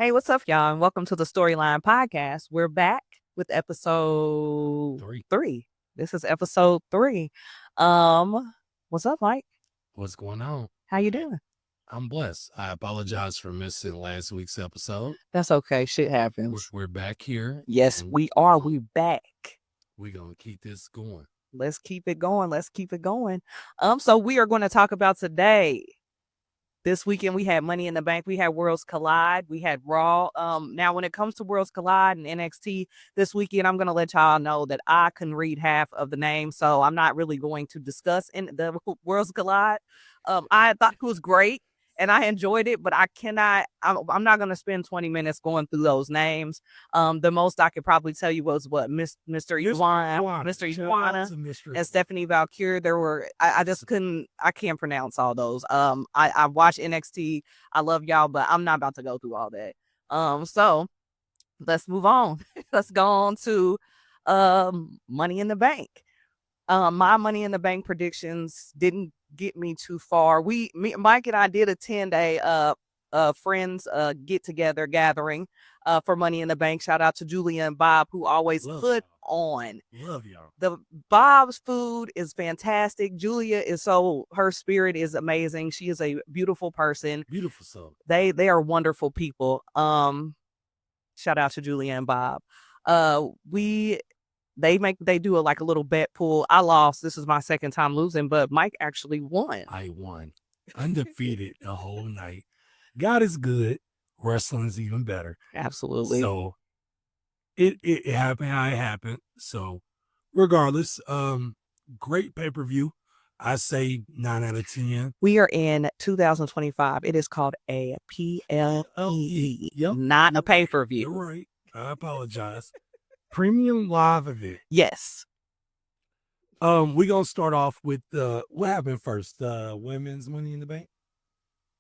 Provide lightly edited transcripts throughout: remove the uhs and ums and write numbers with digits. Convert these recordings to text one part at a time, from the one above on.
Hey, what's up, y'all? And welcome to the Storyline Podcast. We're back with episode three. This is episode 3. What's up, Mike? What's going on? How you doing? I'm blessed. I apologize for missing last week's episode. That's okay. Shit happens. We're back here. Yes, we are. We back. We're gonna keep this going. Let's keep it going. Let's keep it going. So we are going to talk about today. This weekend we had Money in the Bank. We had Worlds Collide. We had Raw. Now when it comes to Worlds Collide and NXT this weekend, I'm gonna let y'all know that I can read half of the name, so I'm not really going to discuss in the Worlds Collide. I thought it was great and I enjoyed it, but I'm not gonna spend 20 minutes going through those names. The most I could probably tell you was what Mr. Iguana and Stephanie Valkyrie. There were I just couldn't. I can't pronounce all those. I watch NXT. I love y'all, but I'm not about to go through all that. So let's move on. Let's go on to Money in the Bank. My Money in the Bank predictions didn't get me too far. Mike and I did a 10-day friends get together gathering for Money in the Bank. Shout out to Julia and Bob, who always put on. Love y'all. The Bob's food is fantastic. Julia her spirit is amazing. She is a beautiful person. Beautiful soul. They are wonderful people. Shout out to Julia and Bob. They do a little bet pool. I lost. This is my second time losing, but Mike actually won. I won. Undefeated the whole night. God is good. Wrestling's even better. Absolutely. So it happened how it happened. So regardless, great pay-per-view. I say 9 out of 10. We are in 2025. It is called a PLE, not a pay-per-view. You're right. I apologize. Premium live event. Yes. We're gonna start off with what happened first? Women's Money in the Bank?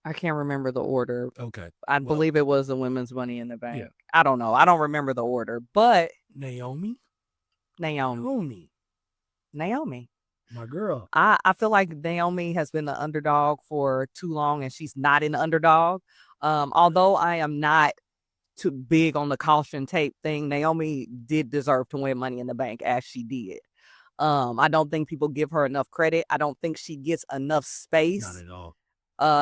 I can't remember the order. Okay. I believe it was the women's Money in the Bank. Yeah. I don't know. I don't remember the order, but Naomi. My girl. I feel like Naomi has been the underdog for too long and she's not an underdog. Although I am not too big on the caution tape thing, Naomi did deserve to win Money in the Bank as she did. I don't think people give her enough credit. I don't think she gets enough space. Not at all.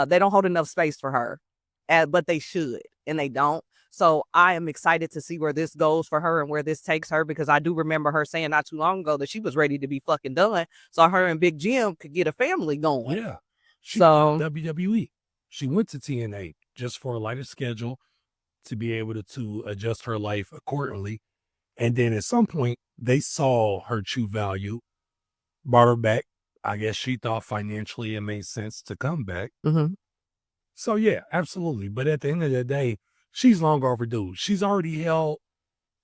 They don't hold enough space for her, but they should, and they don't. So I am excited to see where this goes for her and where this takes her, because I do remember her saying not too long ago that she was ready to be fucking done, so her and Big Jim could get a family going. Yeah. WWE. She went to TNA just for a lighter schedule to be able to adjust her life accordingly. And then at some point, they saw her true value, brought her back. I guess she thought financially it made sense to come back. Mm-hmm. So, yeah, absolutely. But at the end of the day, she's long overdue. She's already held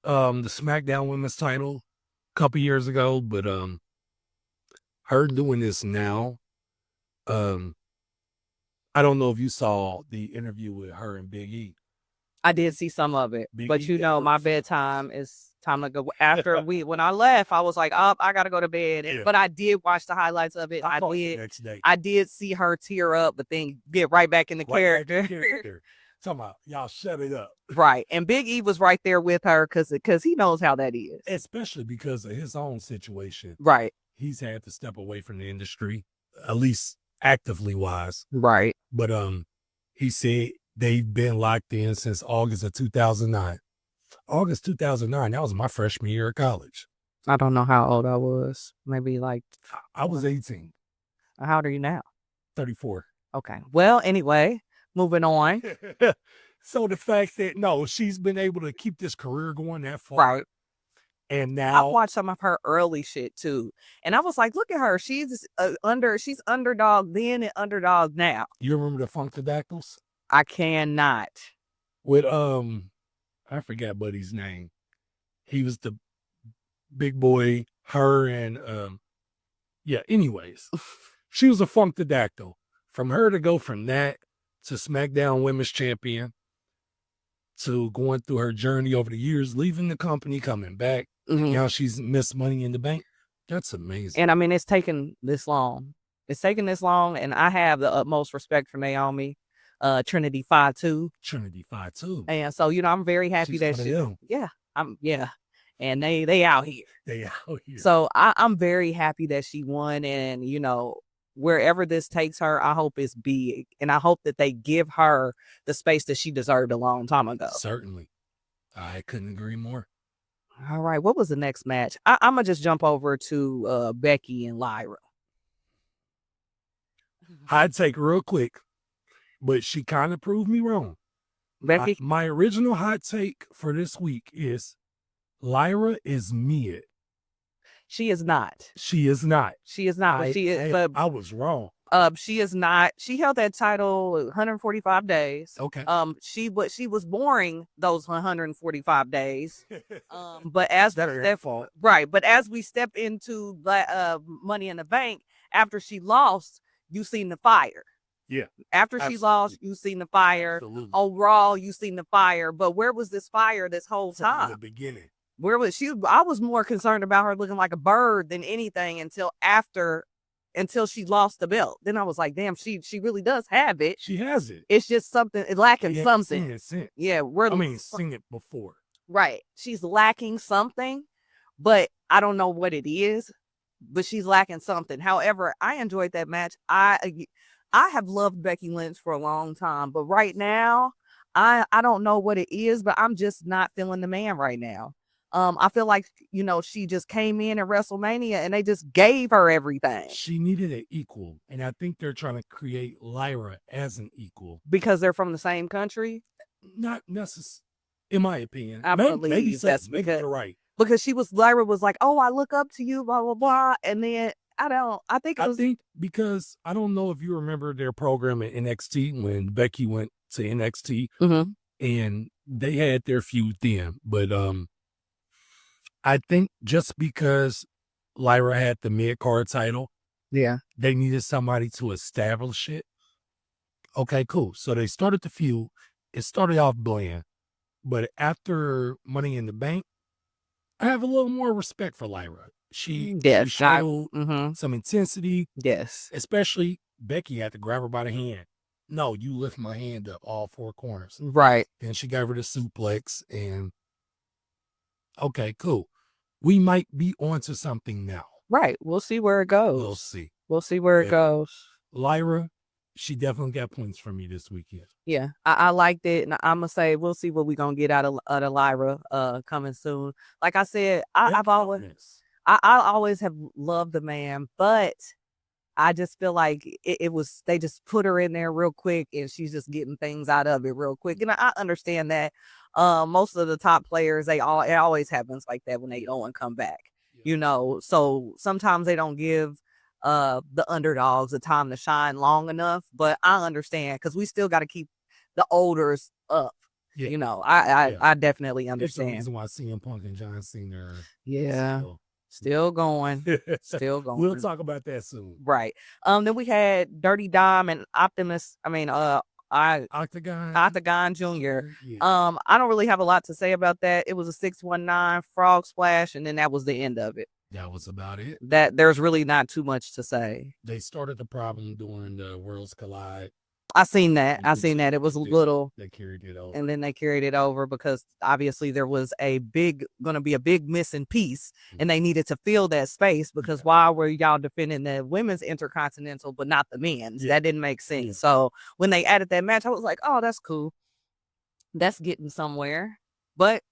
the SmackDown Women's title a couple years ago, but her doing this now, I don't know if you saw the interview with her and Big E. I did see some of it, but my bedtime is time to go. After when I left, I was like, oh, I got to go to bed. Yeah. But I did watch the highlights of it. I did see her tear up, but then get right back in the character. Talking about, y'all shut it up. Right. And Big E was right there with her because he knows how that is. Especially because of his own situation. Right. He's had to step away from the industry, at least actively wise. Right. But he said they've been locked in since August of 2009. August 2009, that was my freshman year of college. I don't know how old I was. Maybe I was 18. How old are you now? 34. Okay. Well, anyway, moving on. So the fact that, she's been able to keep this career going that far. Right. And now I watched some of her early shit too. And I was like, look at her. She's she's underdog then and underdog now. You remember the Funkadactyls? I cannot. With I forgot Buddy's name. He was the big boy, her and anyways. She was a Funkadactyl. From her to go from that to SmackDown Women's Champion to going through her journey over the years, leaving the company, coming back. Mm-hmm. Now she's missed Money in the Bank. That's amazing. And I mean, it's taken this long. And I have the utmost respect for Naomi. Trinity Fatu. Trinity Fatu. And so, I'm very happy She's that one of them. yeah. And they out here. They out here. So I'm very happy that she won. And, wherever this takes her, I hope it's big. And I hope that they give her the space that she deserved a long time ago. Certainly. I couldn't agree more. All right. What was the next match? I'm going to just jump over to Becky and Lyra. Hot take real quick, but she kind of proved me wrong. Becky? My original hot take for this week is Lyra is mid. She is not. She is not. She is not. But she is. But I was wrong. She is not. She held that title 145 days. Okay. She was boring those 145 days. But as that fault. Right. But as we step into Money in the Bank, after she lost, you seen the fire. Yeah. After she lost, you seen the fire. Absolutely. Oh, Raw, you seen the fire. But where was this fire this whole time? From the beginning. Where was she? I was more concerned about her looking like a bird than anything until she lost the belt. Then I was like, damn, she really does have it. She has it. It's just something lacking something. Seen it since. Yeah, seen it before. Right. She's lacking something, but I don't know what it is. But she's lacking something. However, I enjoyed that match. I have loved Becky Lynch for a long time, but right now, I don't know what it is, but I'm just not feeling the man right now. I feel like, she just came in at WrestleMania and they just gave her everything. She needed an equal. And I think they're trying to create Lyra as an equal. Because they're from the same country? Not necessarily, in my opinion. I believe that's because you're right. Because Lyra was like, oh, I look up to you, blah, blah, blah. And then I think because I don't know if you remember their program at NXT when Becky went to NXT and they had their feud then. But I think just because Lyra had the mid-card title, they needed somebody to establish it. Okay, cool. So they started the feud. It started off bland. But after Money in the Bank, I have a little more respect for Lyra. She showed some intensity. Yes. Especially Becky had to grab her by the hand. No, you lift my hand up all four corners. Right. And she gave her the suplex and okay, cool. We might be onto something now. Right. We'll see where it goes. We'll see where it goes. Lyra, she definitely got points from me this weekend. Yeah, I liked it, and I'm gonna say we'll see what we're gonna get out of Lyra coming soon. Like I said, I always have loved the man, but I just feel like it was they just put her in there real quick, and she's just getting things out of it real quick. And I understand that. Most of the top players, it always happens like that when they go and come back. So sometimes they don't give the underdogs the time to shine long enough, but I understand because we still got to keep the olders up. Yeah. I definitely understand. That's the reason why CM Punk and John Cena still going. Still going. We'll talk about that soon. Right. Then we had Dirty Dom and Octagon Jr. Yeah. I don't really have a lot to say about that. It was a 619 frog splash, and then that was the end of it. That was about it. That there's really not too much to say. They started the problem during the Worlds Collide. I seen that. It was a little. They carried it over. And then they carried it over because obviously there was going to be a big missing piece, and they needed to fill that space because why were y'all defending the women's intercontinental but not the men's? That didn't make sense. Yeah. So when they added that match, I was like, oh, that's cool. That's getting somewhere. But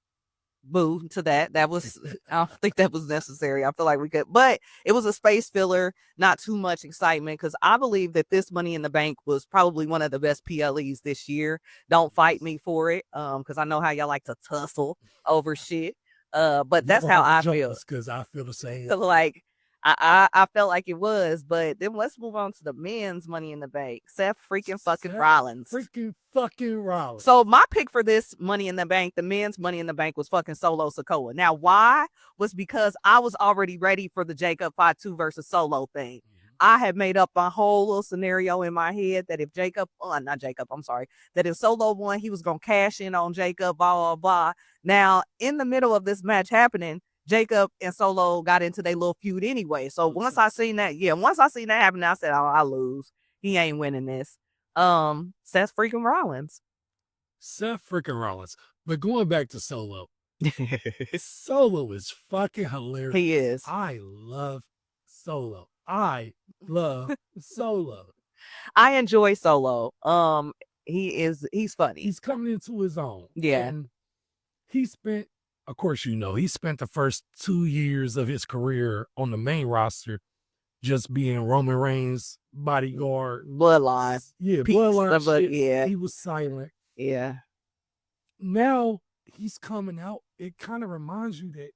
boo to that. I don't think that was necessary. I feel like we could, but it was a space filler, not too much excitement because I believe that this Money in the Bank was probably one of the best PLEs this year. Don't fight me for it, because I know how y'all like to tussle over shit. But that's how I feel. Because I feel the same. So like, I felt like it was, but then let's move on to the men's Money in the Bank. Seth Rollins. Freaking fucking Rollins. So my pick for this Money in the Bank, the men's Money in the Bank, was fucking Solo Sikoa. Now, why? Was because I was already ready for the Jacob Fatu versus Solo thing. I had made up a whole little scenario in my head that if that if Solo won, he was going to cash in on Jacob, blah, blah, blah. Now, in the middle of this match happening, Jacob and Solo got into their little feud anyway. So once I seen that happen, I said, oh, I lose. He ain't winning this. Seth freaking Rollins. Seth freaking Rollins. But going back to Solo, Solo is fucking hilarious. He is. I love Solo. I love Solo. I enjoy Solo. He's funny. He's coming into his own. Yeah. And he spent, of course, he spent the first 2 years of his career on the main roster just being Roman Reigns' bodyguard. Bloodline. Yeah, Piece bloodline of it, shit. yeah. He was silent. Yeah. Now he's coming out. It kind of reminds you that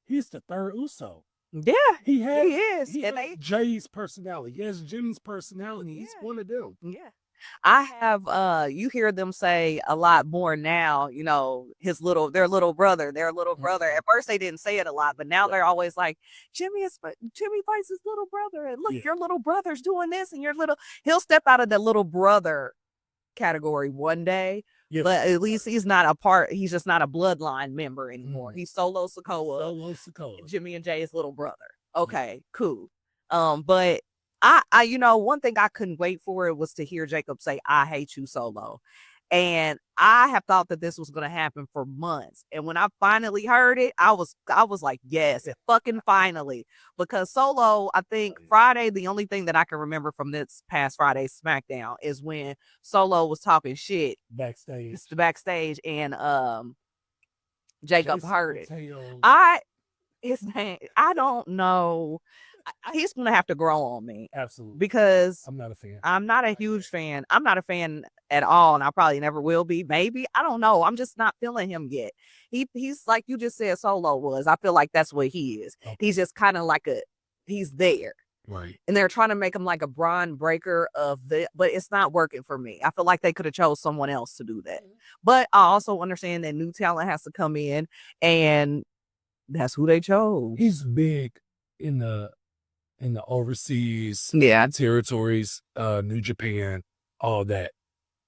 he's the third Uso. Yeah, He is. He And has Jay's personality. He has Jimmy's personality. He's Yeah. one of them. Yeah. I have you hear them say a lot more now, their little brother. At first they didn't say it a lot, but now they're always like, Jimmy fights his little brother, and look, your little brother's doing this, and he'll step out of the little brother category one day, but at least he's just not a bloodline member anymore. He's Solo Sikoa. Jimmy and Jay's little brother. Okay, cool. But I one thing I couldn't wait for it was to hear Jacob say, "I hate you, Solo." And I have thought that this was going to happen for months. And when I finally heard it, I was like, yes, it fucking finally. Because Solo, I think Friday, the only thing that I can remember from this past Friday's SmackDown is when Solo was talking shit backstage. It's the backstage, and Jacob heard it. His name, I don't know. He's gonna have to grow on me. Absolutely. Because I'm not a fan. I'm not a huge fan. I'm not a fan at all, and I probably never will be. Maybe. I don't know. I'm just not feeling him yet. He's like you just said Solo was. I feel like that's what he is. Okay. He's just kind of like he's there. Right. And they're trying to make him like a Braun Breaker but it's not working for me. I feel like they could have chose someone else to do that. But I also understand that new talent has to come in, and that's who they chose. He's big in the overseas territories, New Japan, all that.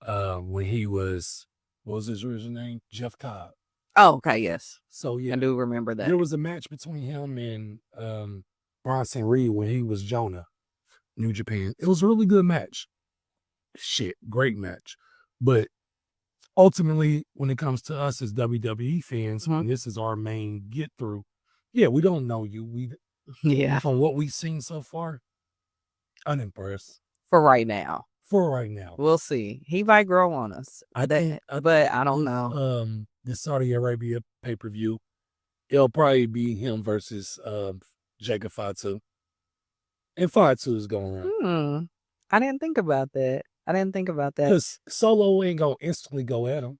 When he was, what was his original name? Jeff Cobb. Oh, okay, yes. So yeah, I do remember that. There was a match between him and Bronson Reed when he was Jonah, New Japan. It was a really good match. Shit, great match. But ultimately, when it comes to us as WWE fans, and this is our main get through, we don't know you. From what we've seen so far, unimpressed. For right now. We'll see. He might grow on us. But I don't know. The Saudi Arabia pay-per-view, it'll probably be him versus Jacob Fatu. And Fatu is going around. I didn't think about that. Because Solo ain't going to instantly go at him.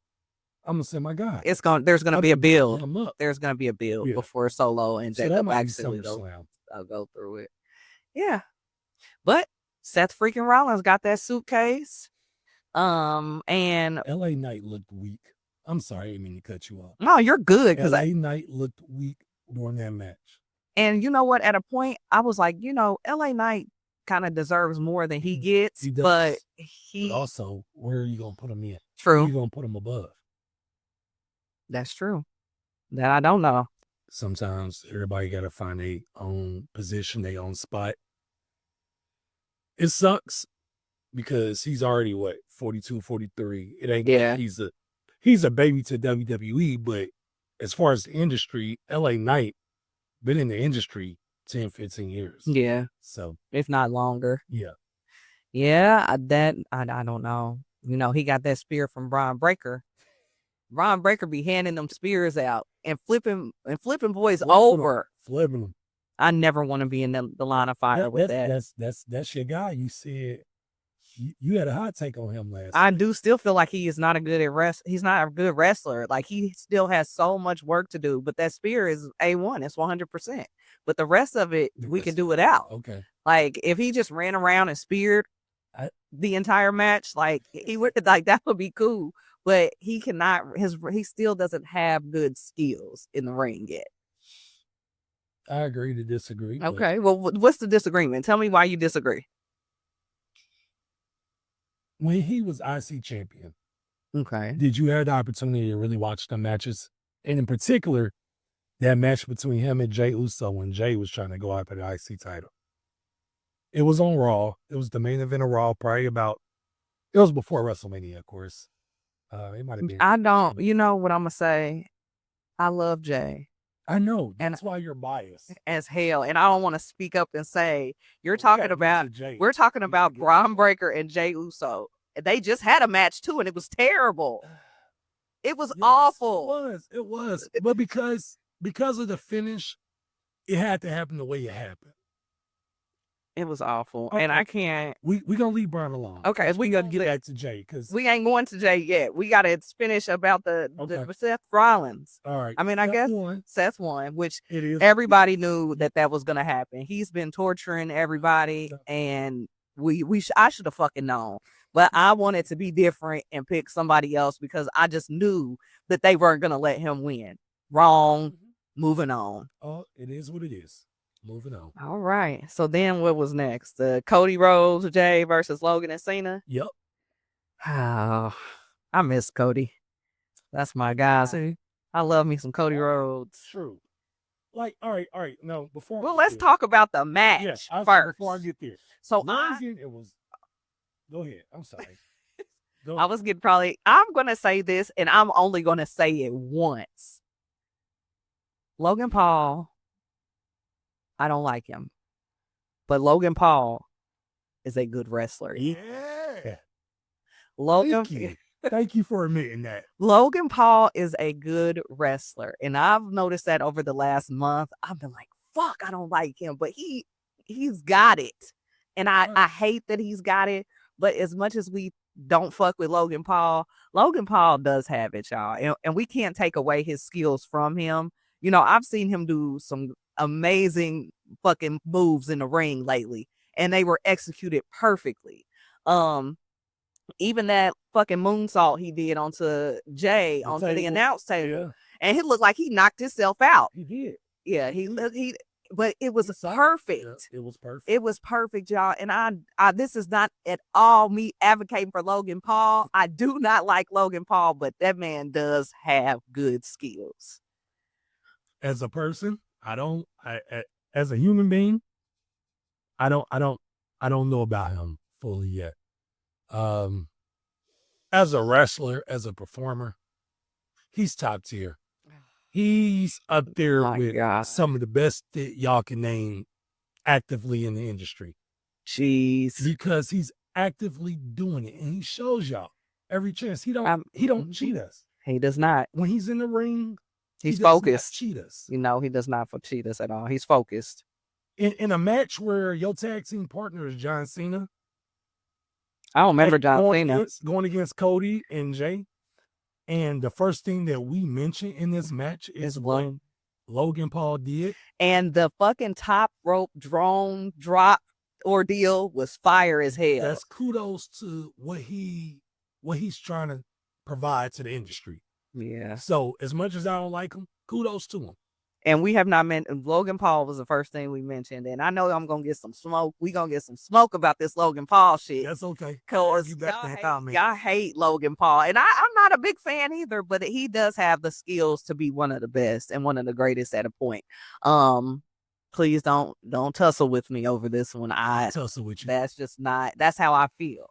I'm gonna say, my God, there's gonna be a build. There's gonna be a build before Solo and Jacob actually go through it. Yeah, but Seth freaking Rollins got that suitcase. And LA Knight looked weak. I'm sorry, I didn't mean to cut you off. No, you're good. LA Knight looked weak during that match. And you know what? At a point, I was like, LA Knight kind of deserves more than he gets. He does. But also, where are you gonna put him in? True. Where are you gonna put him above? That's true. That I don't know. Sometimes everybody got to find their own position, their own spot. It sucks because he's already 42, 43. It ain't he's a baby to WWE, but as far as the industry, LA Knight been in the industry 10, 15 years. Yeah. So if not longer. Yeah. Yeah, I don't know. He got that spear from Braun Breaker. Braun Breaker be handing them spears out and flipping boys over. Flipping them. I never want to be in the line of fire with that. That's your guy. You said you had a hot take on him last. I do still feel like he is not he's not a good wrestler. Like he still has so much work to do. But that spear is A1. It's 100%. But the rest of it, we can do without. Okay. Like if he just ran around and speared the entire match, like he would that would be cool. But he cannot. He still doesn't have good skills in the ring yet. I agree to disagree. Okay. Well, what's the disagreement? Tell me why you disagree. When he was IC champion, okay, did you have the opportunity to really watch the matches? And in particular, that match between him and Jey Uso when Jey was trying to go after the IC title. It was on Raw. It was the main event of Raw, probably about It was before WrestleMania, of course. It might have been. I don't. You know what I'm gonna say? I love Jay I know. And- That's why you're biased. as hell, and I don't want to speak up and say you're We talking gotta get about. to Jay. We're talking We about gotta get to Braun Jay. Breaker and Jay Uso. They just had a match too, and it was terrible. It was Yes, awful. It was. But because of the finish, it had to happen the way it happened. It was awful, Okay. and I can't. We gonna leave Braun alone. Okay, as we Gonna get get back to Jay because we ain't going to Jay yet. We got to finish about the Okay. Seth Rollins. all right. I mean, I Step guess one, Seth won, which it is everybody knew that was gonna happen. He's been torturing everybody, Yeah. and I should have fucking known, but I wanted to be different and pick somebody else because I just knew that they weren't gonna let him win. Wrong. Moving on. Oh, it is what it is. Moving on. All right. So then, what was next? The Cody Rhodes, Jay versus Logan and Cena. Yep. Oh, I miss Cody. That's my guy. See, I love me some Cody Rhodes. True. Like, all right. No, before. Well, let's talk about the match first. Before I get there. So Logan, it was. Go ahead. I'm sorry. Go I was getting I'm going to say this, and I'm only going to say it once. Logan Paul, I don't like him. But Logan Paul is a good wrestler. Yeah. Logan, Thank you for admitting that. Logan Paul is a good wrestler. And I've noticed that over the last month. I've been like, fuck, I don't like him. But he's got it. And I hate that he's got it. But as much as we don't fuck with Logan Paul does have it, y'all. And we can't take away his skills from him. You know, I've seen him do some amazing fucking moves in the ring lately, and they were executed perfectly. Even that fucking moonsault he did onto Jay onto the announce table, and he looked like he knocked himself out. He did. Yeah, but it was perfect. Yeah, it was perfect. It was perfect, y'all. And I this is not at all me advocating for Logan Paul. I do not like Logan Paul, but that man does have good skills. As a person, as a human being, I don't know about him fully yet. As a wrestler, as a performer, he's top tier. He's up there with some of the best that y'all can name actively in the industry. Jeez. Because he's actively doing it, and he shows y'all every chance. He don't cheat us. He does not. When he's in the ring, he's focused. Cheat us. You know, he does not cheat us at all. He's focused. In a match where your tag team partner is John Cena. I don't remember John Cena going against Cody and Jay. And the first thing that we mention in this match is what Logan Paul did. And the fucking top rope drone drop ordeal was fire as hell. That's kudos to what he's trying to provide to the industry. Yeah. So as much as I don't like him, kudos to him. And we have not mentioned Logan Paul was the first thing we mentioned. And I know I'm going to get some smoke. We're going to get some smoke about this Logan Paul shit. That's okay. Because y'all hate Logan Paul. And I'm not a big fan either, but he does have the skills to be one of the best and one of the greatest at a point. Please don't tussle with me over this one. Tussle with you. That's how I feel.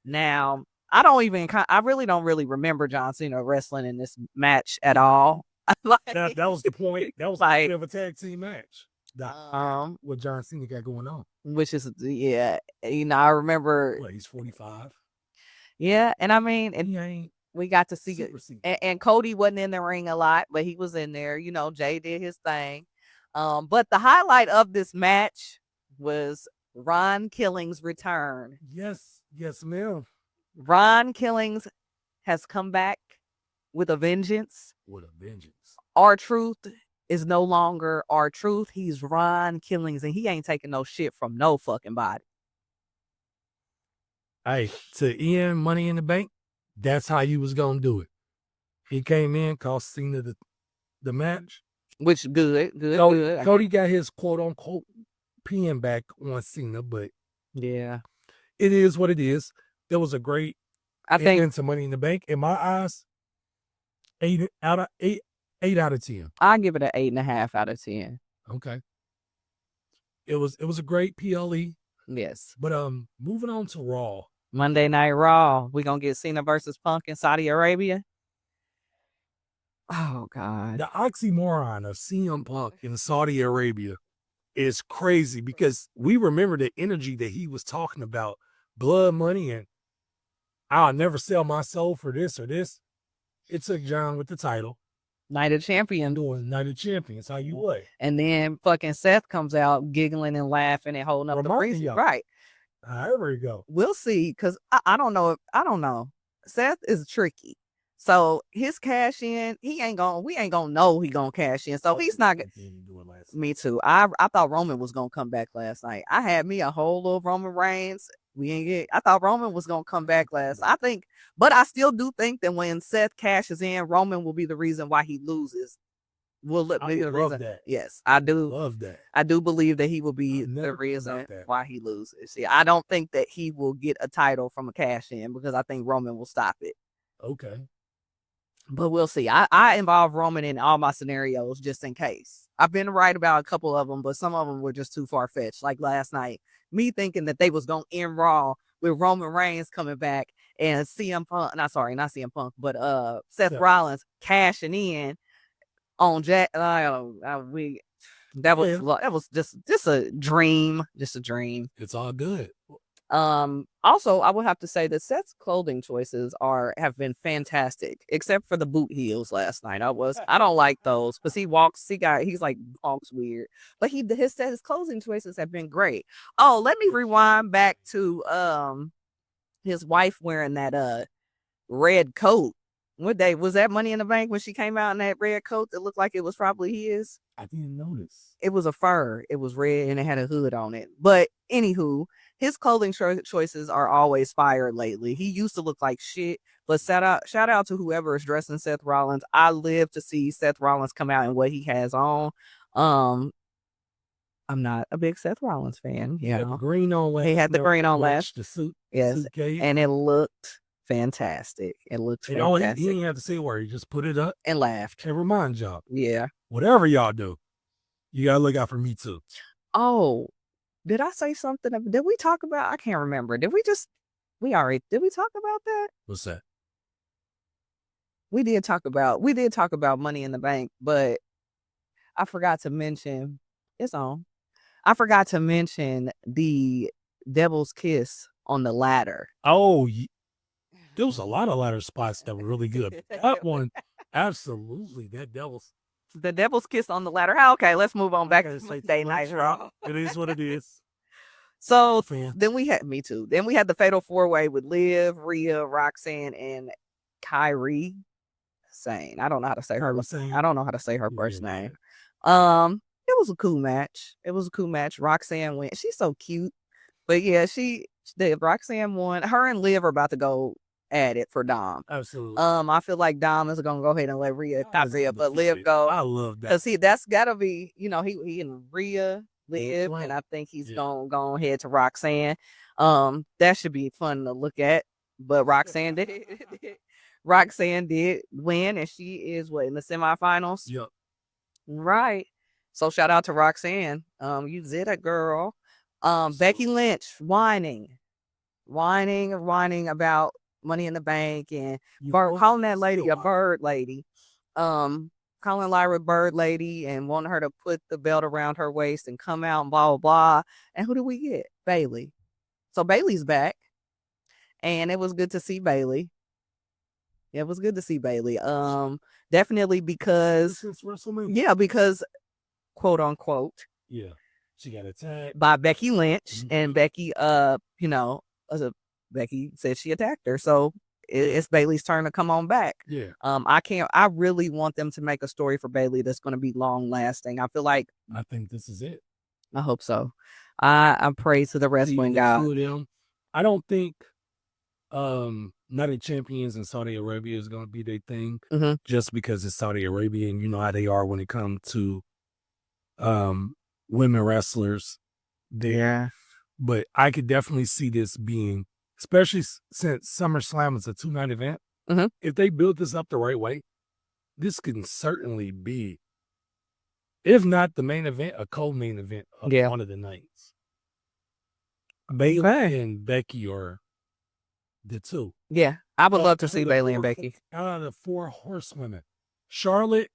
Now, I really don't remember John Cena wrestling in this match at all. That was the point. That was like a bit of a tag team match. What John Cena got going on. Which is, I remember. What, he's 45? Yeah, and I mean, we got to see it. And Cody wasn't in the ring a lot, but he was in there. You know, Jay did his thing. But the highlight of this match was Ron Killings' return. Yes, ma'am. Ron Killings has come back with a vengeance. R-Truth is no longer R-Truth. He's Ron Killings, and he ain't taking no shit from no fucking body. Hey, to Ian Money in the Bank, that's how you was gonna do it. He came in, cost Cena the match. Which good. Cody got his quote unquote pin back on Cena, but yeah, it is what it is. There was a great into Money in the Bank. In my eyes, 8 out of 10. I give it an 8.5 out of 10. Okay. It was a great PLE. Yes. But moving on to Raw. Monday Night Raw. We're gonna get Cena versus Punk in Saudi Arabia. Oh God. The oxymoron of CM Punk in Saudi Arabia is crazy because we remember the energy that he was talking about, blood money, and I'll never sell my soul for this or this. It took John with the title, Night of Champions. doing Night of Champions. How you what? And then fucking Seth comes out giggling and laughing and holding up the Reminding breeze. y'all. Right. However you go. We'll see, because I don't know. I don't know. Seth is tricky. So his cash in, we ain't gonna know he gonna cash in. So he's not. Me too. I thought Roman was gonna come back last night. I had me a whole little Roman Reigns. I thought Roman was gonna come back last. But I still do think that when Seth cashes in, Roman will be the reason why he loses. Will be the love reason. that. Yes, I do. Love that. I do believe that he will be I've never the thought reason about that. why he loses. See, I don't think that he will get a title from a cash in, because I think Roman will stop it. Okay. But we'll see. I involve Roman in all my scenarios just in case. I've been right about a couple of them, but some of them were just too far fetched. Like last night, me thinking that they was gonna end Raw with Roman Reigns coming back and CM Punk. Not CM Punk, but Seth Rollins cashing in on Jack. That was just a dream. Just a dream. It's all good. Also, I would have to say that Seth's clothing choices have been fantastic, except for the boot heels last night. I don't like those, because he's like walks weird. But his clothing choices have been great. Oh, let me rewind back to his wife wearing that red coat. What day was that? Money in the Bank, when she came out in that red coat that looked like it was probably his. I didn't notice. It was a fur. It was red and it had a hood on it. But anywho, his clothing choices are always fire lately. He used to look like shit, but shout out to whoever is dressing Seth Rollins. I live to see Seth Rollins come out in what he has on. I'm not a big Seth Rollins fan. He had the green on last. He had the green on last. The suit. Yes. Suitcase. And it looked fantastic. It looked fantastic. He didn't have to say a word. He just put it up and laughed. And remind y'all. Yeah. Whatever y'all do, you gotta look out for me too. Oh, did I say something? Did we talk about? I can't remember. Did we talk about that? What's that? We did talk about Money in the Bank, but I forgot to mention it's on. I forgot to mention the Devil's Kiss on the ladder. Oh, there was a lot of ladder spots that were really good. That one, absolutely. The Devil's Kiss on the ladder. Okay, let's move on back to Monday Night Raw. It is what it is. So then we had me too. Then we had the Fatal 4-Way with Liv, Rhea, Roxanne, and Kairi Sane. I don't know how to say her. I don't know how to say her first name. It was a cool match. Roxanne went. She's so cute. But yeah, Roxanne won. Her and Liv are about to go at it for Dom. Absolutely. I feel like Dom is gonna go ahead and let Rhea but Liv go. I love that. Because that's gotta be, he and Rhea, Liv, and I think he's gonna go ahead to Roxanne. That should be fun to look at. But Roxanne did win, and she is in the semifinals? Yep. Right. So shout out to Roxanne. You did it, girl. Becky Lynch whining about Money in the Bank and calling that lady a bird lady. Calling Lyra bird lady and wanting her to put the belt around her waist and come out and blah blah blah. And who do we get? Bayley. So Bayley's back, and it was good to see Bayley. It was good to see Bayley. Definitely because since WrestleMania. Yeah, because quote unquote. Yeah. She got attacked by Becky Lynch, and Becky, Becky said she attacked her. So it's Bayley's turn to come on back. Yeah. I really want them to make a story for Bayley that's going to be long lasting. I think this is it. I hope so. I pray to the wrestling God. I don't think Night of Champions in Saudi Arabia is going to be their thing, just because it's Saudi Arabia, and you know how they are when it comes to women wrestlers there. Yeah. But I could definitely see this being, especially since SummerSlam is a 2-night event. If they build this up the right way, this can certainly be, if not the main event, a co-main event of one of the nights. Bayley and Becky are The two. Yeah, I would Out love to of see the Bailey and four- Becky. Out of the 4 horsewomen, Charlotte,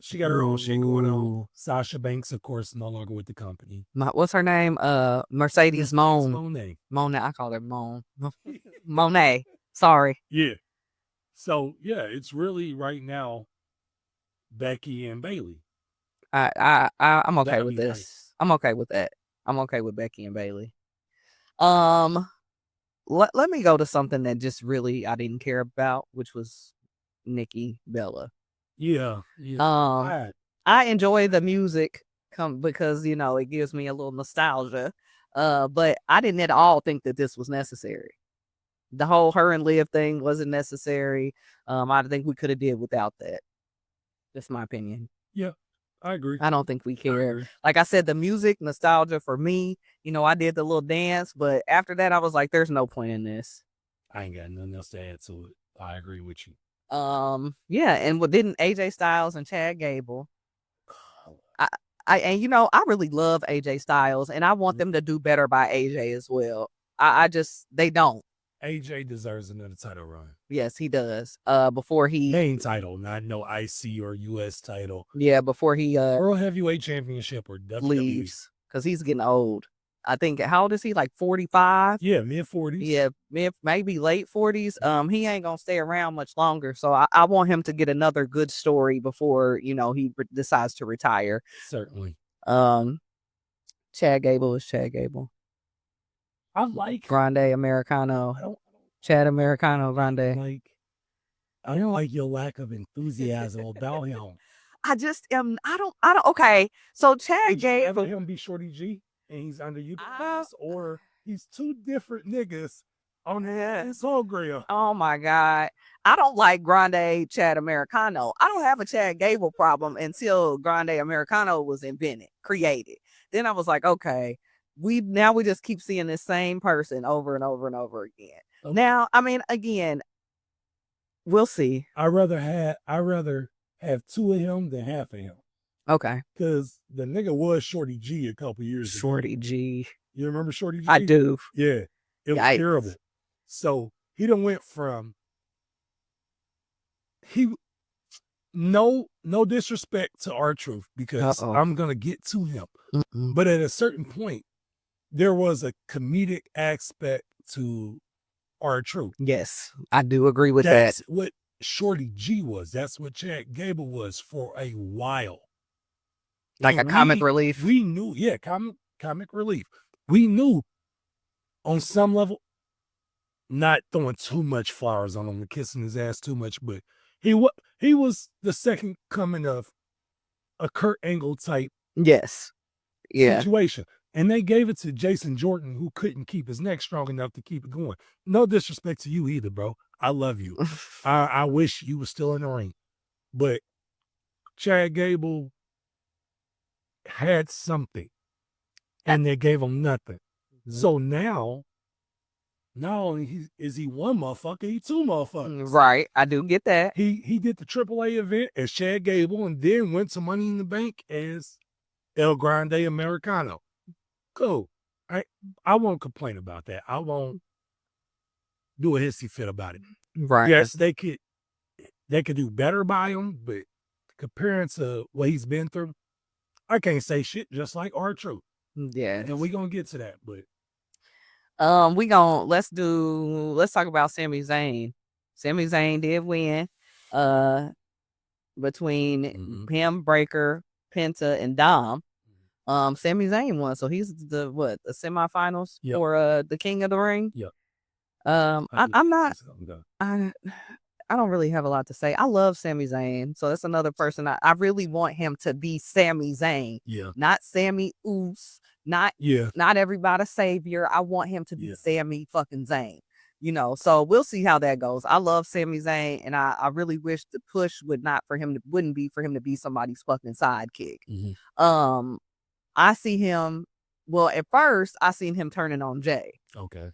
she got her own shit going on. Sasha Banks, of course, no longer with the company. What's her name? Mercedes Moné. Monet. Monet. I call her Moan. Monet. Sorry. Yeah. So yeah, it's really right now Becky and Bailey. I'm okay That'd with be this. nice. I'm okay with that. I'm okay with Becky and Bailey. Let me go to something that just really I didn't care about, which was Nikki Bella. Yeah. Yeah. I enjoy the music because it gives me a little nostalgia. But I didn't at all think that this was necessary. The whole her and Liv thing wasn't necessary. I think we could have did without that. That's my opinion. Yeah, I agree. I don't think we care. Like I said, the music, nostalgia for me, I did the little dance, but after that, I was like, there's no point in this. I ain't got nothing else to add to it. I agree with you. Yeah, and didn't AJ Styles and Chad Gable. I really love AJ Styles, and I want them to do better by AJ as well. They don't. AJ deserves another title run. Yes, he does. Before he main title, not no IC or US title. Yeah, before he World Heavyweight Championship or WWE. leaves, because he's getting old. I think how old is he? Like 45? Yeah, mid-40s. Yeah, maybe late 40s. He ain't gonna stay around much longer. So I want him to get another good story before he decides to retire. Certainly. Chad Gable is Chad Gable. I like Grande Americano. Chad Americano Grande. I don't like your lack of enthusiasm about him. I just am. I don't. Okay, so Chad Gable. Him be Shorty G and he's underutilized, or he's two different niggas on his program. Oh my God. I don't like Grande Chad Americano. I don't have a Chad Gable problem until Grande Americano was created. Then I was like, okay, we just keep seeing this same person over and over and over again. Okay. Now, I mean, again, we'll see. I'd rather have two of him than half of him. Okay. Because the nigga was Shorty G a couple years ago. Shorty G. You remember Shorty G? I do. Yeah. It was terrible. So he done went from no disrespect to R-Truth, because I'm gonna get to him. But at a certain point, there was a comedic aspect to R-Truth. Yes, I do agree with that. That's what Shorty G was. That's what Chad Gable was for a while. Like a comic relief. We knew, comic relief. We knew on some level, not throwing too much flowers on him and kissing his ass too much, but he was the second coming of a Kurt Angle type situation. And they gave it to Jason Jordan, who couldn't keep his neck strong enough to keep it going. No disrespect to you either, bro. I love you. I wish you were still in the ring. But Chad Gable had something, and they gave him nothing. So now, not only is he one motherfucker, he two motherfuckers. Right, I do get that. He did the AAA event as Chad Gable, and then went to Money in the Bank as El Grande Americano. Cool. I won't complain about that. I won't do a hissy fit about it. Right. Yes, they could do better by him, but comparing to what he's been through, I can't say shit, just like R-Truth. Yeah. And we're gonna get to that, but let's talk about Sami Zayn. Sami Zayn did win between him, Breaker, Penta, and Dom. Sami Zayn won, so he's the semifinals for the King of the Ring. Yeah. I don't really have a lot to say. I love Sami Zayn, so that's another person I really want him to be Sami Zayn. Yeah. Not Sammy Oos, not everybody's savior. I want him to be Sami fucking Zayn. So we'll see how that goes. I love Sami Zayn, and I really wish the push wouldn't be for him to be somebody's fucking sidekick. I see him. Well, at first, I seen him turning on Jay. Okay.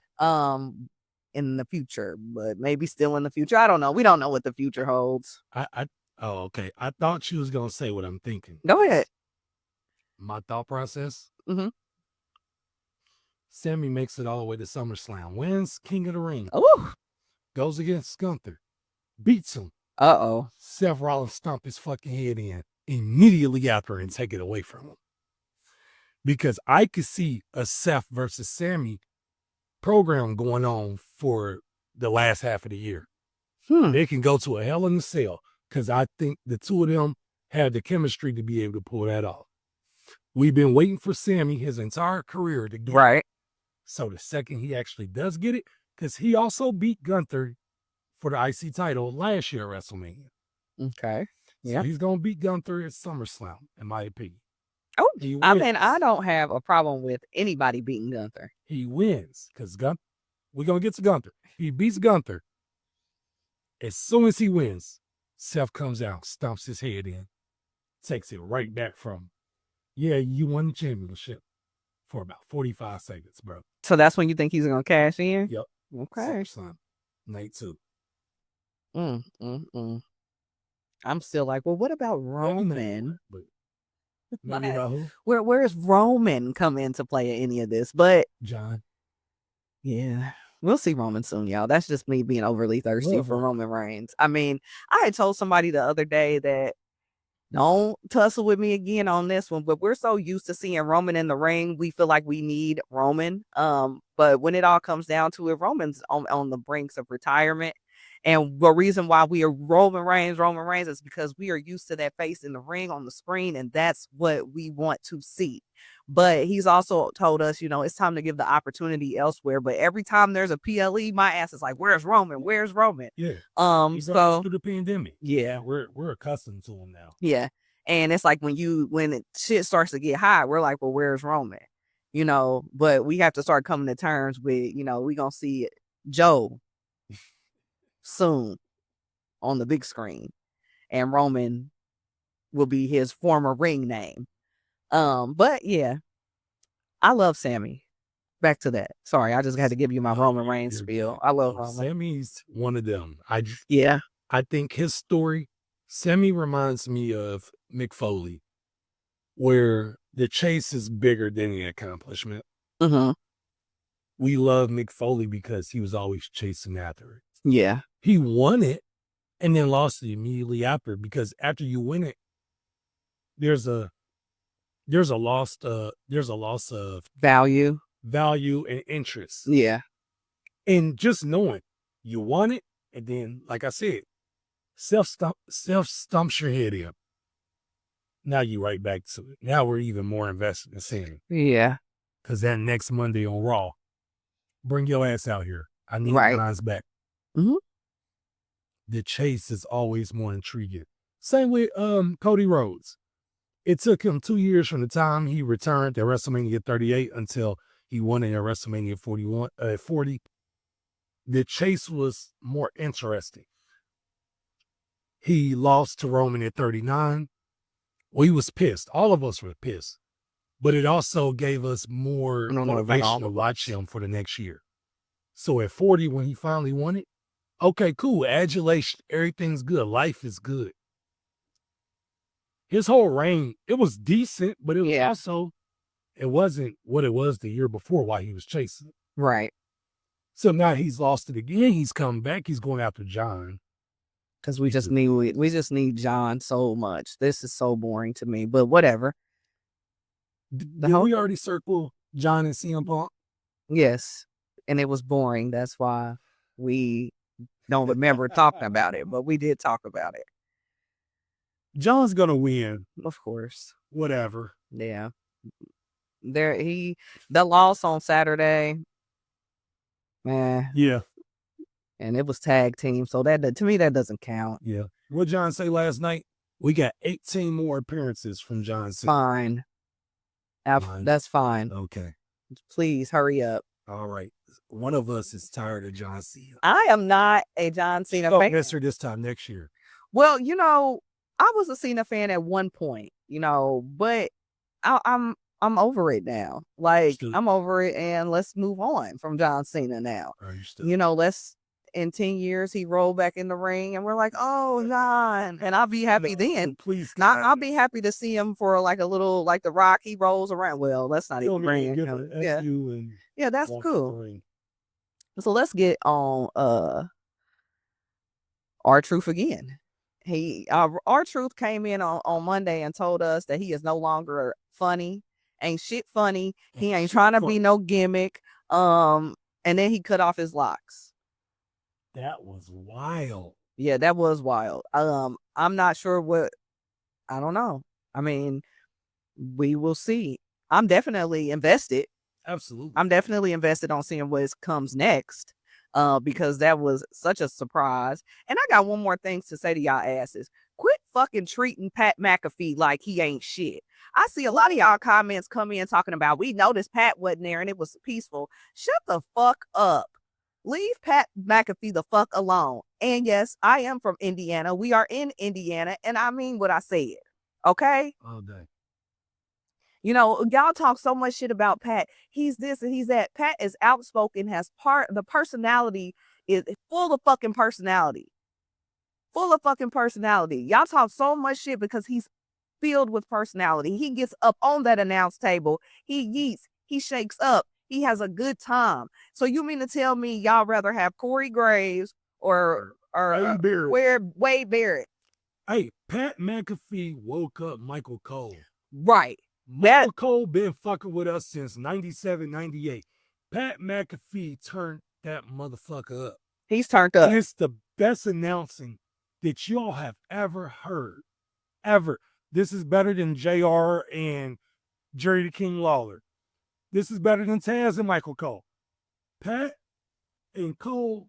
In the future, but maybe still in the future. I don't know. We don't know what the future holds. Okay. I thought you was gonna say what I'm thinking. Go ahead. My thought process. Sammy makes it all the way to SummerSlam. Wins King of the Ring. Oh. goes against Gunther, beats him. Uh-oh. Seth Rollins stomp his fucking head in immediately after and take it away from him. Because I could see a Seth versus Sammy program going on for the last half of the year. They can go to a Hell in a Cell because I think the two of them have the chemistry to be able to pull that off. We've been waiting for Sammy his entire career to get it. Right. So the second he actually does get it, because he also beat Gunther for the IC title last year at WrestleMania. Okay. So Yeah. he's going to beat Gunther at SummerSlam, in my opinion. Oh, He I wins. mean, I don't have a problem with anybody beating Gunther. He wins because we're going to get to Gunther. He beats Gunther. As soon as he wins, Seth comes out, stomps his head in, takes it right back from him. Yeah, you won the championship for about 45 seconds, bro. So that's when you think he's going to cash in? Yep. Okay. SummerSlam, night 2. I'm still like, well, what about Roman? But maybe about who? Where's Roman come into play in any of this? But John. yeah, we'll see Roman soon, y'all. That's just me being overly thirsty for Roman Reigns. I mean, I had told somebody the other day that don't tussle with me again on this one, but we're so used to seeing Roman in the ring, we feel like we need Roman. But when it all comes down to it, Roman's on the brinks of retirement. And the reason why we are Roman Reigns is because we are used to that face in the ring on the screen, and that's what we want to see. But he's also told us, it's time to give the opportunity elsewhere. But every time there's a PLE, my ass is like, where's Roman? Where's Roman? Yeah. So through the pandemic. Yeah. We're accustomed to him now. Yeah. And it's like when shit starts to get hot, we're like, well, where's Roman? But we have to start coming to terms with, we're gonna see Joe soon on the big screen, and Roman will be his former ring name. But yeah, I love Sammy. Back to that. Sorry, I just had to give you my Roman Reigns spiel. I love Roman. Sammy's one of them. I think his story, Sammy reminds me of Mick Foley, where the chase is bigger than the accomplishment. We love Mick Foley because he was always chasing after it. Yeah. He won it and then lost it immediately after, because after you win it, there's a loss of value and interest. Yeah. And just knowing you won it, and then, like I said, self stumps your head in. Now you right back to it. Now we're even more invested in seeing it. Yeah. Because that next Monday on Raw, bring your ass out here. I need John's back. The chase is always more intriguing. Same with Cody Rhodes. It took him 2 years from the time he returned at WrestleMania 38 until he won it at WrestleMania 40. The chase was more interesting. He lost to Roman at 39. Well, he was pissed. All of us were pissed. But it also gave us more motivation to watch him for the next year. So at 40, when he finally won it, okay, cool. Adulation. Everything's good. Life is good. His whole reign, it was decent, but it was also, it wasn't what it was the year before while he was chasing. Right. So now he's lost it again. He's come back. He's going after John. Because we just need John so much. This is so boring to me, but whatever. Did we already circle John and CM Punk? Yes. And it was boring. That's why we don't remember talking about it, but we did talk about it. John's going to win. Of course. Whatever. Yeah. The loss on Saturday, man. Yeah. And it was tag team. So that, to me, that doesn't count. Yeah. What John say last night? We got 18 more appearances from John Cena. Fine. That's fine. Okay. Please hurry up. All right. One of us is tired of John Cena. I am not a John Cena fan. Miss her this time next year. Well, I was a Cena fan at one point, but I'm over it now. Like, I'm over it, and let's move on from John Cena now. Let's in 10 years he rolled back in the ring, and we're like, oh, John, and I'll be happy then. Please, I'll be happy to see him for like a little, like The Rock. He rolls around. Well, let's not even bring him. Yeah, that's cool. So let's get on R-Truth again. R-Truth came in on Monday and told us that he is no longer funny, ain't shit funny. He ain't trying to be no gimmick. And then he cut off his locks. That was wild. Yeah, that was wild. I'm not sure I don't know. I mean, we will see. I'm definitely invested. Absolutely. I'm definitely invested on seeing what comes next. Because that was such a surprise. And I got one more thing to say to y'all asses. Quit fucking treating Pat McAfee like he ain't shit. I see a lot of y'all comments come in talking about, we noticed Pat wasn't there and it was peaceful. Shut the fuck up. Leave Pat McAfee the fuck alone. And yes, I am from Indiana. We are in Indiana, and I mean what I said. Okay? All day. You know, y'all talk so much shit about Pat. He's this and he's that. Pat is outspoken, the personality is full of fucking personality. Full of fucking personality. Y'all talk so much shit because he's filled with personality. He gets up on that announce table. He yeets. He shakes up. He has a good time. So you mean to tell me y'all rather have Corey Graves or Wade Barrett? Hey, Pat McAfee woke up Michael Cole. Right. Michael Cole been fucking with us since 97, 98. Pat McAfee turned that motherfucker up. He's turned up. And it's the best announcing that y'all have ever heard. Ever. This is better than JR and Jerry the King Lawler. This is better than Taz and Michael Cole. Pat and Cole.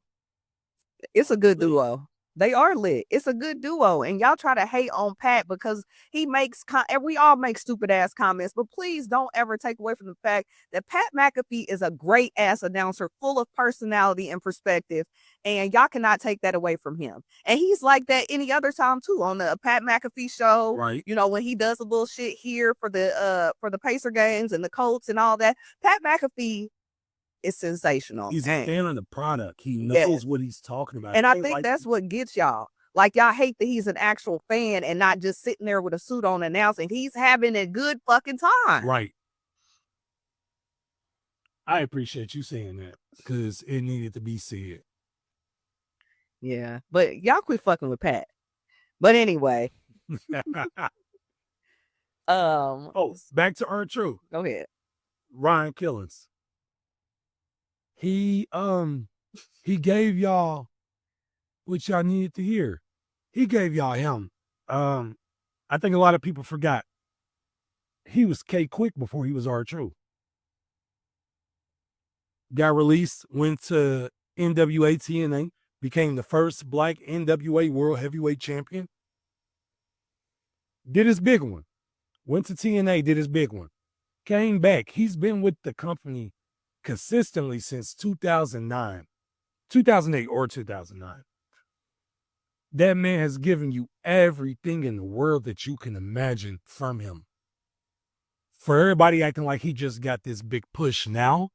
It's a good duo. They are lit. It's a good duo. And y'all try to hate on Pat because he makes, and we all make stupid ass comments, but please don't ever take away from the fact that Pat McAfee is a great ass announcer, full of personality and perspective. And y'all cannot take that away from him. And he's like that any other time too, on the Pat McAfee show. Right. You know, when he does a little shit here for the Pacer games and the Colts and all that. Pat McAfee is sensational. He's a fan of the product. He knows what he's talking about. And I think that's what gets y'all. Like, y'all hate that he's an actual fan and not just sitting there with a suit on announcing. He's having a good fucking time. Right. I appreciate you saying that because it needed to be said. Yeah. But y'all quit fucking with Pat. But anyway. Back to R-Truth. Go ahead. Ryan Killings. He gave y'all what y'all needed to hear. He gave y'all him. I think a lot of people forgot. He was K-Quick before he was R-Truth. Got released, went to NWA TNA, became the first black NWA World Heavyweight Champion. Did his big one. Went to TNA, did his big one. Came back. He's been with the company consistently since 2008 or 2009. That man has given you everything in the world that you can imagine from him. For everybody acting like he just got this big push now,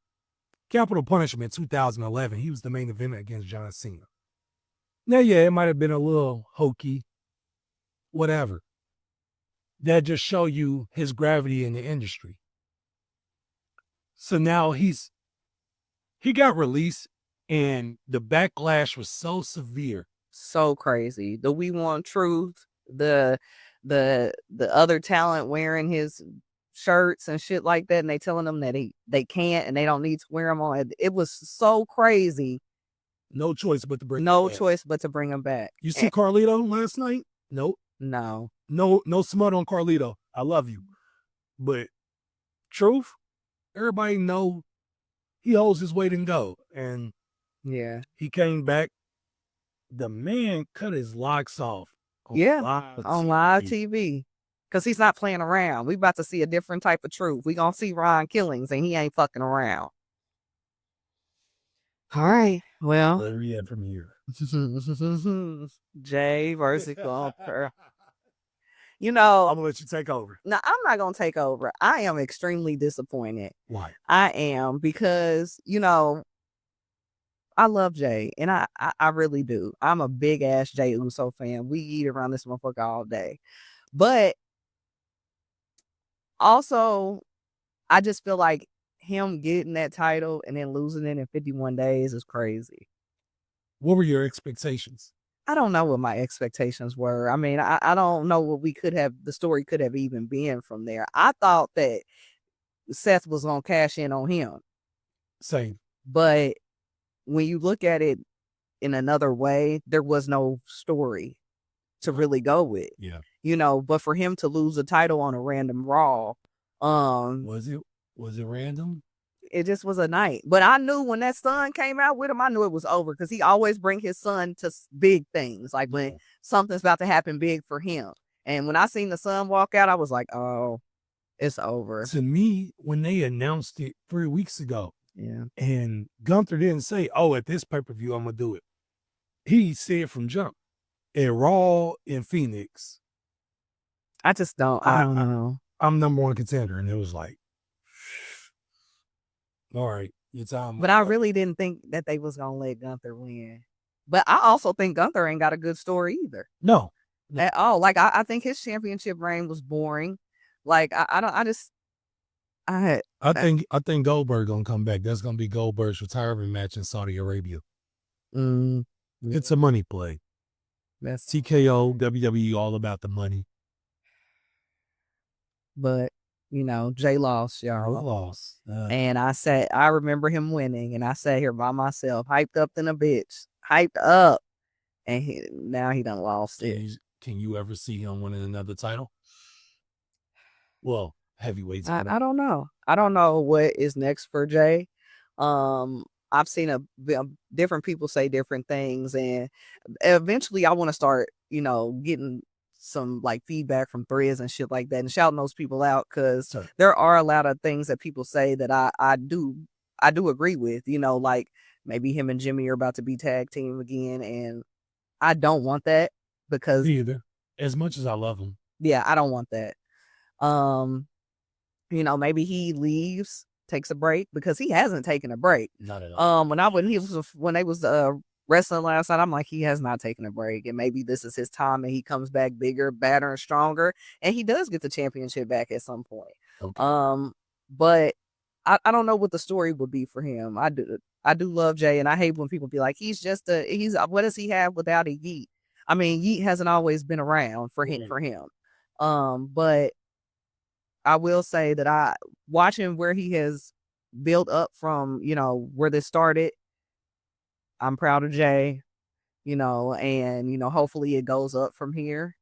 Capital Punishment 2011, he was the main event against John Cena. Now, yeah, it might have been a little hokey, whatever. That just show you his gravity in the industry. So now he got released and the backlash was so severe. So crazy. The We Want Truth, the other talent wearing his shirts and shit like that, and they telling them that they can't and they don't need to wear them on. It was so crazy. No choice but to bring him back. You see Carlito last night? Nope. No smut on Carlito. I love you. But Truth, everybody know he holds his weight in gold. And yeah, he came back. The man cut his locks off. On live TV. Because he's not playing around. We about to see a different type of Truth. We gonna see Ryan Killings and he ain't fucking around. All right. Well, where we at from here? Jay versus Gunther. You know, I'm gonna let you take over. No, I'm not gonna take over. I am extremely disappointed. Why? I am because, you know, I love Jay, and I really do. I'm a big ass Jay Uso fan. We eat around this motherfucker all day. But also, I just feel like him getting that title and then losing it in 51 days is crazy. What were your expectations? I don't know what my expectations were. I mean, I don't know what the story could have even been from there. I thought that Seth was gonna cash in on him, Same. but when you look at it in another way, there was no story to really go with, Yeah. but for him to lose a title on a random Raw, Was it random? it just was a night. But I knew when that son came out with him, I knew it was over because he always bring his son to big things, like when something's about to happen big for him. And when I seen the son walk out, I was like, oh, it's over. To me, when they announced it 3 weeks ago, Yeah. and Gunther didn't say, "Oh, at this pay-per-view, I'm gonna do it." He said from jump, at Raw in Phoenix, I just don't. I don't know. I'm number one contender, and it was like, all right, your time. But I really didn't think that they was gonna let Gunther win. But I also think Gunther ain't got a good story either. No. At all. Like I think his championship reign was boring. Like I don't. I think Goldberg gonna come back. That's gonna be Goldberg's retirement match in Saudi Arabia. It's a money play. That's TKO, WWE, all about the money. But Jay lost, y'all. Lost. And I remember him winning, and I sat here by myself, hyped up than a bitch, hyped up, and now he done lost it. Can you ever see him winning another title? Well, heavyweights. I don't know. I don't know what is next for Jay. I've seen different people say different things, and eventually I want to start, getting some like feedback from threads and shit like that, and shouting those people out because there are a lot of things that people say that I do agree with. Like maybe him and Jimmy are about to be tag team again, and I don't want that because either. As much as I love him, yeah, I don't want that. Maybe he leaves, takes a break because he hasn't taken a break. Not at all. When they was wrestling last night, I'm like, he has not taken a break, and maybe this is his time, and he comes back bigger, badder, and stronger, and he does get the championship back at some point. Okay. But I don't know what the story would be for him. I do love Jay, and I hate when people be like, he's what does he have without a Yeet? I mean, Yeet hasn't always been around for him. But I will say that I watching where he has built up from, where this started. I'm proud of Jay, and hopefully it goes up from here.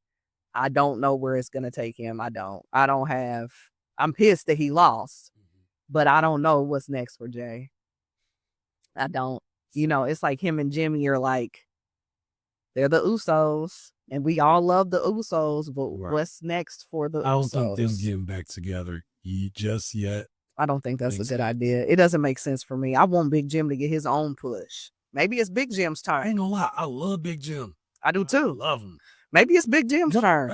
I don't know where it's gonna take him. I'm pissed that he lost, but I don't know what's next for Jay. I don't. It's like him and Jimmy are like, they're the Usos, and we all love the Usos, but what's next for the Usos? I don't think them getting back together just yet. I don't think that's a good idea. It doesn't make sense for me. I want Big Jim to get his own push. Maybe it's Big Jim's turn. I ain't gonna lie, I love Big Jim. I do too. Love him. Maybe it's Big Jim's turn.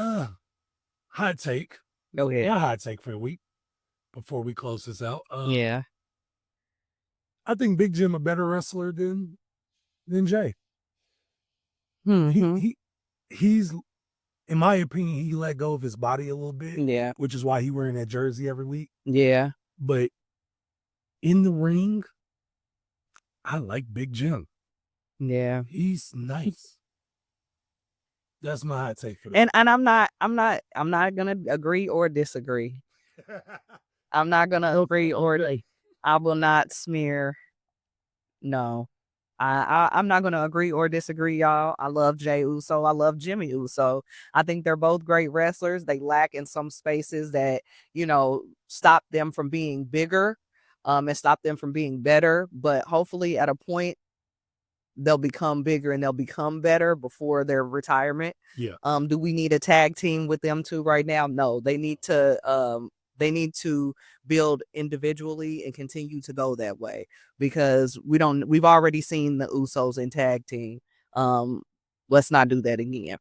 Hot take. Go ahead. Yeah, hot take for a week before we close this out. Yeah. I think Big Jim a better wrestler than Jay. Mm-hmm. He's, in my opinion, he let go of his body a little bit. Yeah. Which is why he wearing that jersey every week. Yeah. But in the ring, I like Big Jim. Yeah. He's nice. That's my hot take for that. And I'm not gonna agree or disagree. I'm not gonna agree I will not smear. No. I'm not gonna agree or disagree, y'all. I love Jay Uso. I love Jimmy Uso. I think they're both great wrestlers. They lack in some spaces that, stop them from being bigger, and stop them from being better. But hopefully at a point they'll become bigger and they'll become better before their retirement. Yeah. Do we need a tag team with them too right now? No. They need to build individually and continue to go that way because we've already seen the Usos in tag team. Let's not do that again.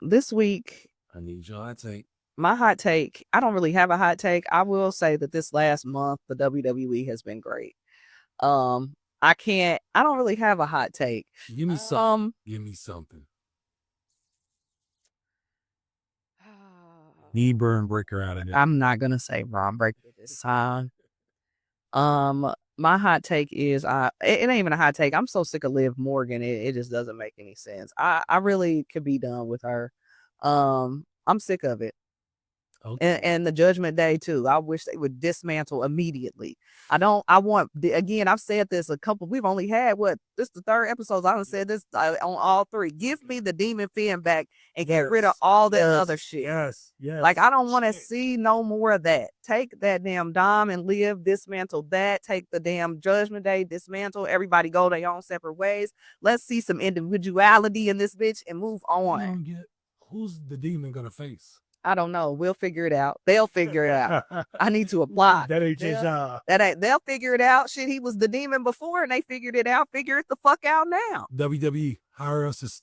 This week I need your hot take. My hot take, I don't really have a hot take. I will say that this last month the WWE has been great. I don't really have a hot take. Give me something. Give me something. Need Braun Breaker out of it. I'm not gonna say Braun Breaker this time. My hot take is it ain't even a hot take. I'm so sick of Liv Morgan. It just doesn't make any sense. I really could be done with her. I'm sick of it. Okay. And the Judgment Day too. I wish they would dismantle immediately. I want again, I've said this a couple, we've only had this the third episode. I done said this on all three. Give me the Demon Finn back and get rid of all that other shit. Yes. Like, I don't want to see no more of that. Take that damn Dom and Liv, dismantle that. Take the damn Judgment Day, dismantle. Everybody go their own separate ways. Let's see some individuality in this bitch and move on. Who's the demon gonna face? I don't know. We'll figure it out. They'll figure it out. I need to apply. That ain't his job. They'll figure it out. Shit, he was the demon before and they figured it out. Figure it the fuck out now. WWE, hire us as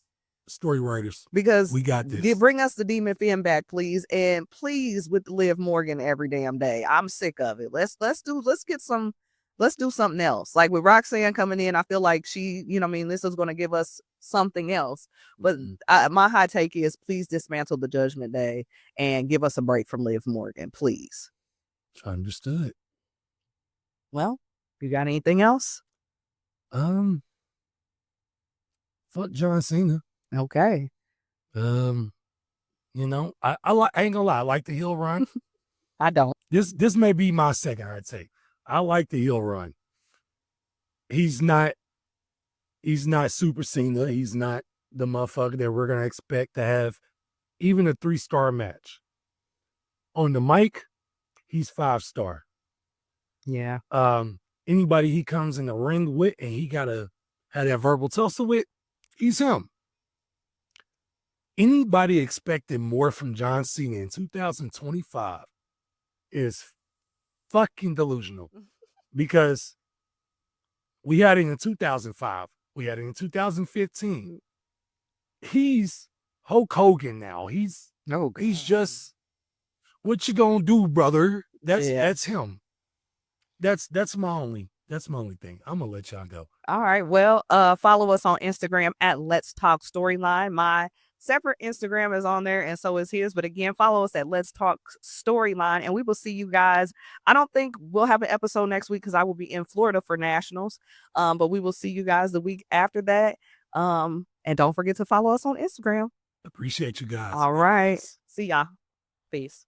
story writers. Because we got this. Bring us the Demon Finn back, please. And please with Liv Morgan every damn day. I'm sick of it. Let's do something else. Like with Roxanne coming in, I feel like she, this is going to give us something else. But my hot take is please dismantle the Judgment Day and give us a break from Liv Morgan, please. Understood. Well, you got anything else? Fuck John Cena. Okay. I ain't gonna lie, I like the heel run. I don't. This may be my second hot take. I like the heel run. He's not Super Cena. He's not the motherfucker that we're gonna expect to have even a 3-star match. On the mic, he's 5-star. Yeah. Anybody he comes in the ring with and he gotta have that verbal tussle with, he's him. Anybody expecting more from John Cena in 2025 is fucking delusional, because we had it in 2005. We had it in 2015. He's Hulk Hogan now. He's just, what you gonna do, brother? That's him. That's my only thing. I'm gonna let y'all go. All right. Well, follow us on Instagram at Let's Talk Storyline. My separate Instagram is on there and so is his. But again, follow us at Let's Talk Storyline and we will see you guys. I don't think we'll have an episode next week because I will be in Florida for nationals. But we will see you guys the week after that. And don't forget to follow us on Instagram. Appreciate you guys. All right. See y'all. Peace.